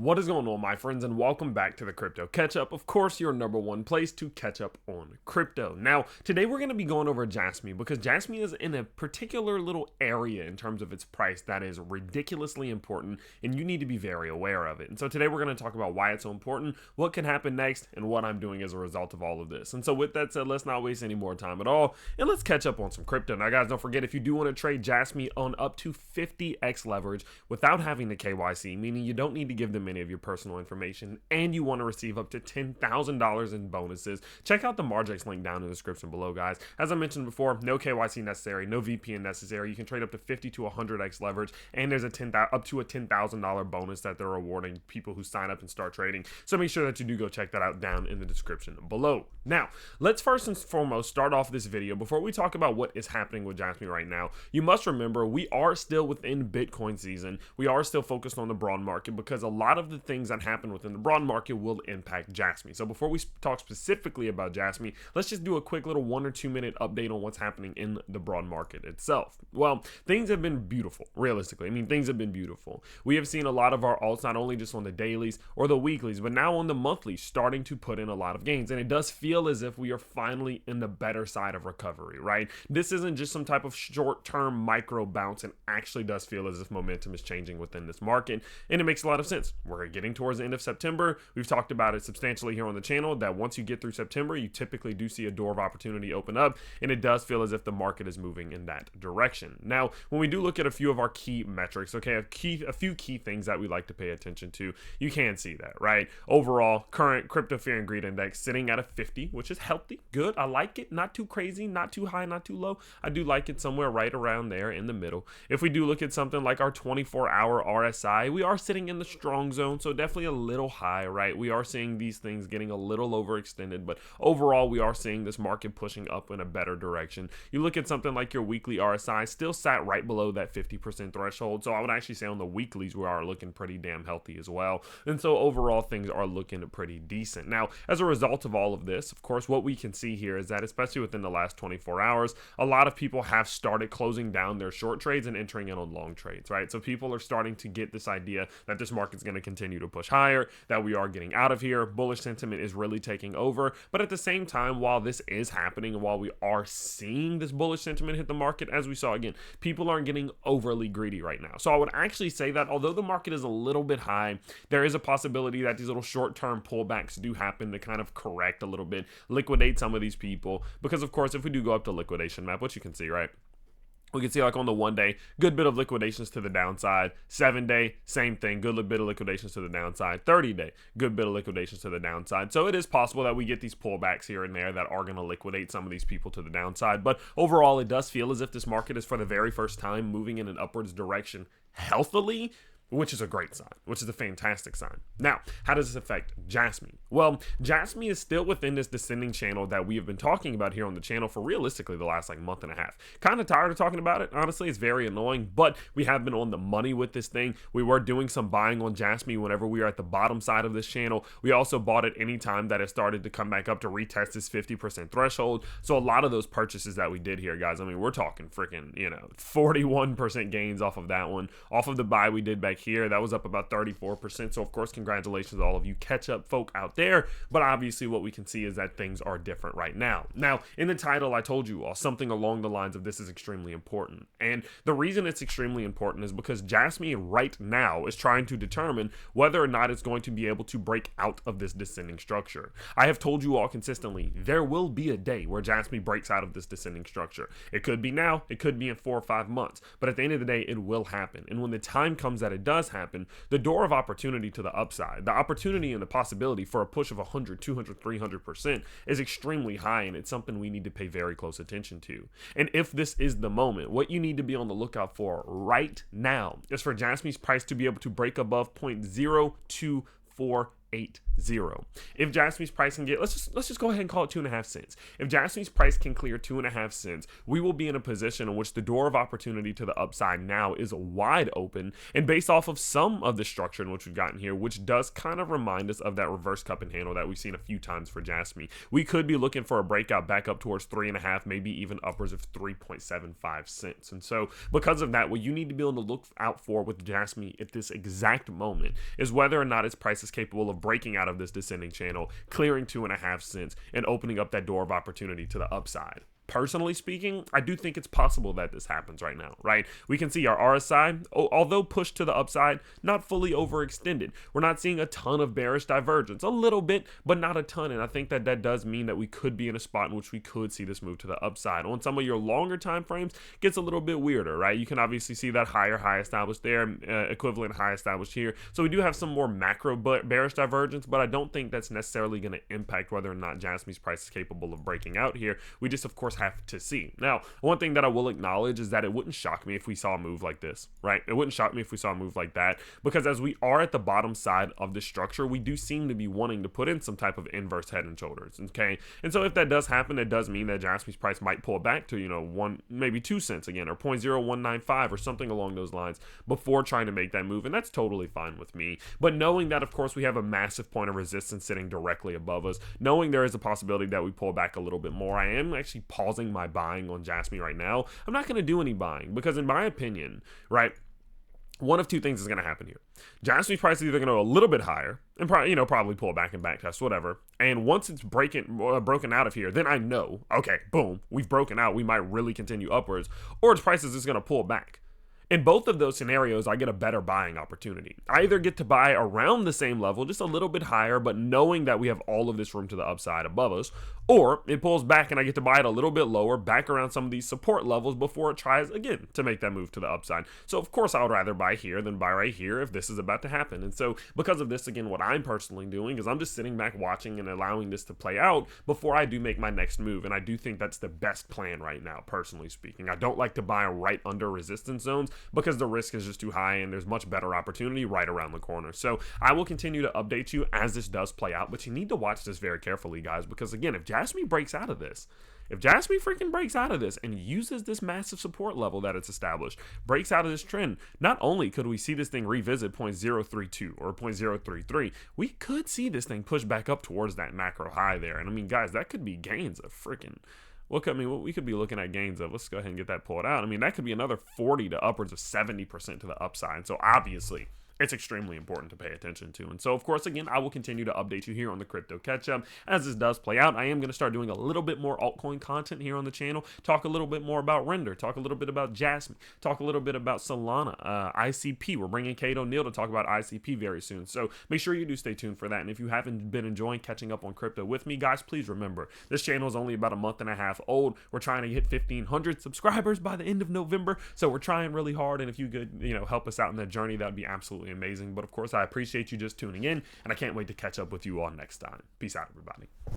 What is going on, my friends, and welcome back to the Crypto Catch Up. Of course, your number one place to catch up on crypto. Now, today we're going to be going over Jasmy because Jasmy is in a particular little area in terms of its price that is ridiculously important, and you need to be very aware of it. And so today we're going to talk about why it's so important, what can happen next, and what I'm doing as a result of all of this. And so with that said, let's not waste any more time at all, and let's catch up on some crypto. Now, guys, don't forget, if you do want to trade Jasmy on up to 50x leverage without having the KYC, meaning you don't need to give them any of your personal information, and you want to receive up to $10,000 in bonuses, check out the Margex link down in the description below, guys. As I mentioned before, no KYC necessary, no VPN necessary. You can trade up to 50 to 100x leverage, and there's up to a $10,000 bonus that they're rewarding people who sign up and start trading. So make sure that you do go check that out down in the description below. Now, let's first and foremost start off this video before we talk about what is happening with Jasmy right now. You must remember, we are still within Bitcoin season. We are still focused on the broad market because a lot of the things that happen within the broad market will impact Jasmy. So before we talk specifically about Jasmy, let's just do a quick little 1 or 2 minute update on what's happening in the broad market itself. Well, things have been beautiful, realistically. I mean, things have been beautiful. We have seen a lot of our alts, not only just on the dailies or the weeklies, but now on the monthlies, starting to put in a lot of gains. And it does feel as if we are finally in the better side of recovery, right? This isn't just some type of short-term micro bounce. It actually does feel as if momentum is changing within this market. And it makes a lot of sense. We're getting towards the end of September. We've talked about it substantially here on the channel that once you get through September, you typically do see a door of opportunity open up, and it does feel as if the market is moving in that direction. Now, when we do look at a few of our key metrics, okay, a few key things that we like to pay attention to, you can see that, right? Overall, current crypto fear and greed index sitting at a 50, which is healthy, good. I like it. Not too crazy, not too high, not too low. I do like it somewhere right around there in the middle. If we do look at something like our 24-hour RSI, we are sitting in the strong zone, so definitely a little high, right? We are seeing these things getting a little overextended, but overall we are seeing this market pushing up in a better direction. You look at something like your weekly RSI, still sat right below that 50% threshold, so I would actually say on the weeklies we are looking pretty damn healthy as well. And so overall things are looking pretty decent. Now, as a result of all of this, of course, what we can see here is that especially within the last 24 hours, a lot of people have started closing down their short trades and entering in on long trades, right? So people are starting to get this idea that this market's going to continue to push higher, that we are getting out of here. Bullish sentiment is really taking over. But at the same time, while this is happening and while we are seeing this bullish sentiment hit the market, as we saw again, people aren't getting overly greedy right now. So I would actually say that although the market is a little bit high, there is a possibility that these little short-term pullbacks do happen to kind of correct a little bit, liquidate some of these people. Because of course, if we do go up to liquidation map, what you can see, right? We can see like on the 1 day, good bit of liquidations to the downside. 7 day, same thing, good bit of liquidations to the downside. 30 day, good bit of liquidations to the downside. So it is possible that we get these pullbacks here and there that are going to liquidate some of these people to the downside. But overall, it does feel as if this market is for the very first time moving in an upwards direction healthily, which is a great sign, which is a fantastic sign. Now, how does this affect Jasmy? Well, Jasmy is still within this descending channel that we have been talking about here on the channel for realistically the last like month and a half. Kind of tired of talking about it, honestly. It's very annoying, but we have been on the money with this thing. We were doing some buying on Jasmy whenever we were at the bottom side of this channel. We also bought it anytime that it started to come back up to retest this 50% threshold. So a lot of those purchases that we did here, guys, I mean, we're talking freaking, 41% gains off of that one. Off of the buy we did back here, that was up about 34%. So of course, congratulations to all of you catch up folk out there. But obviously what we can see is that things are different right now. Now, in the title, I told you all something along the lines of this is extremely important. And the reason it's extremely important is because Jasmy right now is trying to determine whether or not it's going to be able to break out of this descending structure. I have told you all consistently, there will be a day where Jasmy breaks out of this descending structure. It could be now, it could be in 4 or 5 months, but at the end of the day, it will happen. And when the time comes that it does happen, the door of opportunity to the upside, the opportunity and the possibility for a push of 100, 200, 300% is extremely high, and it's something we need to pay very close attention to. And if this is the moment, what you need to be on the lookout for right now is for Jasmy's price to be able to break above 0.024 If Jasmy's price can get, let's just go ahead and call it 2.5 cents. If Jasmy's price can clear 2.5 cents, we will be in a position in which the door of opportunity to the upside now is wide open. And based off of some of the structure in which we've gotten here, which does kind of remind us of that reverse cup and handle that we've seen a few times for Jasmy, we could be looking for a breakout back up towards 3.5, maybe even upwards of 3.75 cents. And so because of that, what you need to be able to look out for with Jasmy at this exact moment is whether or not its price is capable of breaking out of this descending channel, clearing 2.5 cents, and opening up that door of opportunity to the upside. Personally speaking, I do think it's possible that this happens right now, right? We can see our RSI, although pushed to the upside, not fully overextended. We're not seeing a ton of bearish divergence, a little bit, but not a ton. And I think that that does mean that we could be in a spot in which we could see this move to the upside. On some of your longer time frames, it gets a little bit weirder, right? You can obviously see that higher high established there, equivalent high established here. So we do have some more macro bearish divergence, but I don't think that's necessarily going to impact whether or not Jasmy's price is capable of breaking out here. We just, of course, have to see. Now, one thing that I will acknowledge is that it wouldn't shock me if we saw a move like this, right? It wouldn't shock me if we saw a move like that, because as we are at the bottom side of the structure, we do seem to be wanting to put in some type of inverse head and shoulders, okay? And so if that does happen, it does mean that Jasmy's price might pull back to, you know, maybe 2 cents again, or 0.0195 or something along those lines before trying to make that move, and that's totally fine with me. But knowing that, of course, we have a massive point of resistance sitting directly above us, knowing there is a possibility that we pull back a little bit more, I am actually pausing my buying on Jasmy right now. I'm not going to do any buying because, in my opinion, right, one of two things is going to happen here. Jasmy's price is either going to go a little bit higher and probably pull back and back test, whatever. And once it's broken out of here, then I know, okay, boom, we've broken out. We might really continue upwards, or its price is just going to pull back. In both of those scenarios, I get a better buying opportunity. I either get to buy around the same level, just a little bit higher, but knowing that we have all of this room to the upside above us, or it pulls back and I get to buy it a little bit lower, back around some of these support levels before it tries again to make that move to the upside. So of course I would rather buy here than buy right here if this is about to happen. And so because of this, again, what I'm personally doing is I'm just sitting back watching and allowing this to play out before I do make my next move. And I do think that's the best plan right now, personally speaking. I don't like to buy right under resistance zones, because the risk is just too high and there's much better opportunity right around the corner. So I will continue to update you as this does play out, but you need to watch this very carefully, guys, because again, if Jasmy breaks out of this, if Jasmy freaking breaks out of this and uses this massive support level that it's established, breaks out of this trend, not only could we see this thing revisit 0.032 or 0.033, we could see this thing push back up towards that macro high there. And I mean, guys, that could be gains of freaking... Look, I mean, we could be looking at gains of, let's go ahead and get that pulled out. I mean, that could be another 40 to upwards of 70% to the upside. So obviously, it's extremely important to pay attention to. And so, of course, again, I will continue to update you here on the Crypto Catch-Up. As this does play out, I am going to start doing a little bit more altcoin content here on the channel, talk a little bit more about Render, talk a little bit about Jasmy, talk a little bit about Solana, ICP. We're bringing Kate O'Neill to talk about ICP very soon. So make sure you do stay tuned for that. And if you haven't been enjoying catching up on crypto with me, guys, please remember, this channel is only about a month and a half old. We're trying to hit 1,500 subscribers by the end of November. So we're trying really hard. And if you could, help us out in that journey, that would be absolutely amazing. But of course, I appreciate you just tuning in, and I can't wait to catch up with you all next time. Peace out, everybody.